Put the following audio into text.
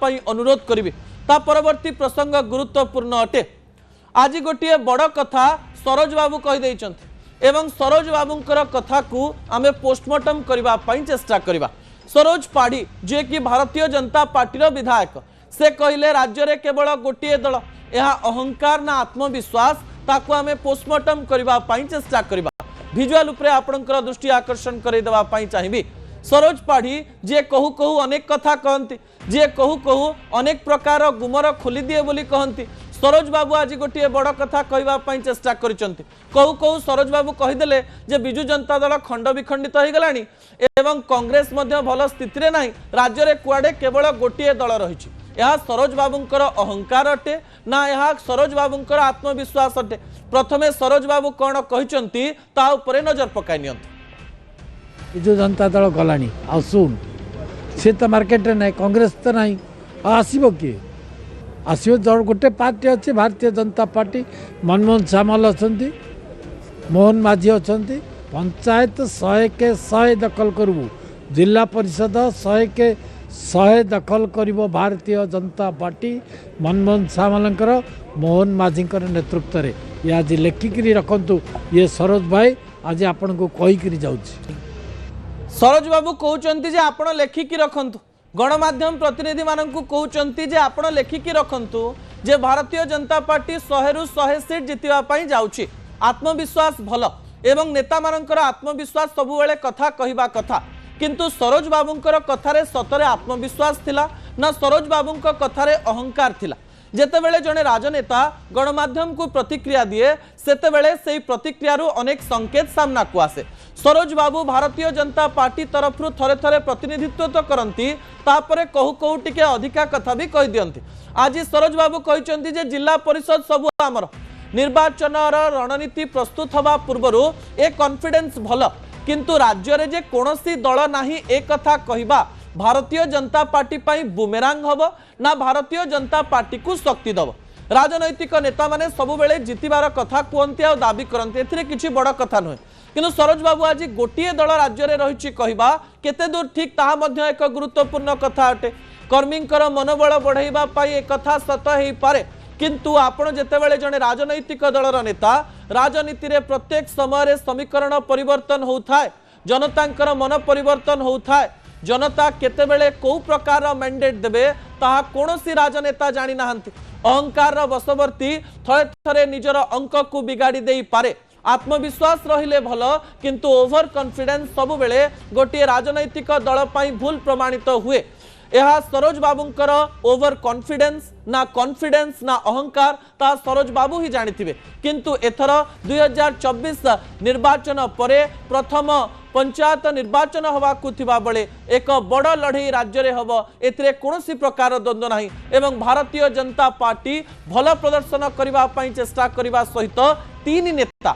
अनुरोध करी। ता परवर्ती प्रसंग गुरुत्वपूर्ण अटे। आज गोटे बड़ कथा सरोज बाबू कहीदे एवं सरोज बाबूंकर कथा को आमे पोस्टमार्टम करने चेष्टा करवा। सरोज पाढ़ी जे कि भारतीय जनता पार्टी विधायक से कहले राज्य में केवल गोटे दल, यह अहंकार ना आत्मविश्वास, ताकू आमे पोस्टमार्टम करने चेष्टा करवा। भिजुआल उपरे आपणकर दृष्टि आकर्षण करदेवाई चाहिए। सरोज पाढ़ी जे कहू कहू अनेक कथा कहती, जे कहू कहू अनेक प्रकार गुमर खोली दिए बोली कहती। सरोज बाबू आज गोटे बड़ कथा कहवाई चेष्टा करिसेंती। कहू कहू सरोज बाबू कहीदेले जे बिजु जनता दल खंड विखंडित हो गलानी एवं कांग्रेस मध्य भल स्थिति रे नाही, राज्य रे कुआडे केवल गोटे दल रही। यह सरोज बाबूंकर अहंकार अटे ना यह सरोज बाबूंकर आत्मविश्वास अटे? प्रथमे सरोज बाबू कौन कहते ता उपरे नजर पकाई नियंतु। बिजु जनता दल गलानी आ सुन सी तो मार्केट ना, कांग्रेस तो ना, आसब किए आसो जड़ गोटे पार्टी अच्छे भारतीय जनता पार्टी। मनमोहन सामल अच्छा, मोहन माझी अच्छा, पंचायत 100 के 100 दखल करूँ, जिला परिषद 100 के 100 दखल करिबो भारतीय जनता पार्टी। मनमोहन सामलंकर मोहन माझी नेतृत्व में ये आज लेखिकी रखु। ये सरोज भाई आज आपण को कहीकि जाऊँ। सरोज बाबू कहते जे आपण लेखिकी रखंतु, गणमाध्यम प्रतिनिधि मानक कहते जे आपण लेखिकी रखंतु जे भारतीय जनता पार्टी 100 रु 100 सीट जितवाई जाउछि। आत्मविश्वास भल एवं नेता मानकर आत्मविश्वास सबुबेले कथा कहवा कथा, किंतु सरोज बाबूंकर कथारे सतरे आत्मविश्वास थिला ना सरोज बाबूंक कथारे अहंकार थिला? जेतेबेले जने राजनेता गणमाध्यम को प्रतिक्रिया दिए सेतेबेले सेई प्रतिक्रिया रु अनेक संकेत सामना को आसे। सरोज बाबू भारतीय जनता पार्टी तरफ थरे थरे प्रतिनिधित्व तो करती, तापरे कहू कहू टिके अधिका कथा भी कही दियंती। आज सरोज बाबू कहते जे जिला परिषद सबु आमर, निर्वाचन रणनीति प्रस्तुत हवा पूर्व ए कॉन्फिडेंस भल, किंतु राज्य रे जे कोनोसी दल नाही ए कथा कहिबा भारतीय जनता पार्टी पाई बुमेरांग हब ना भारतीय जनता पार्टी को शक्ति दब? राजनैतिक नेता माने सबुबेले जितिबार कथा कहते और दाबी करते, एथिरे किछि बड़ कथा नुहे। किंतु सरोज बाबू आज गोटे दल राज्य में रही कहवा केते दूर ठीक ताहा मध्य एक गुरुत्वपूर्ण कथा अटे। कर्मींकर मनोबल बढ़ाइबा पाई एक कथा सत हो पारे, किंतु आपण जेतेबेले जने राजनैतिक दलर नेता, राजनीति रे प्रत्येक समय समीकरण परिवर्तन होउथाय, जनतांकर मन परिवर्तन होउथाय। जनता केतेबेले को प्रकार मैंडेट देबे ताहा कोनोसी राजनेता जानी नाहंती। अहंकार वशवर्ती थरे थरे निजर अंक को बिगाड़ी देई पारे। आत्मविश्वास रहिले भल, किंतु ओभर कॉन्फिडेंस सबु बेले गोटे राजनैतिक दल पाई भूल प्रमाणित हुए। यह सरोज बाबूंकर ओभर कॉन्फिडेंस ना कॉन्फिडेंस ना अहंकार ता सरोज बाबू ही जानिथिबे। किंतु एथर 2024 निर्वाचन परे प्रथम पंचायत निर्वाचन हवा कुथिबा बेले एक बड़ लड़ई राज्य रे हबो, एथिरे कोनोसी प्रकार द्वंद्व नाही एवं भारतीय जनता पार्टी भल प्रदर्शन करबा पई चेष्टा करबा सहित 3 नेता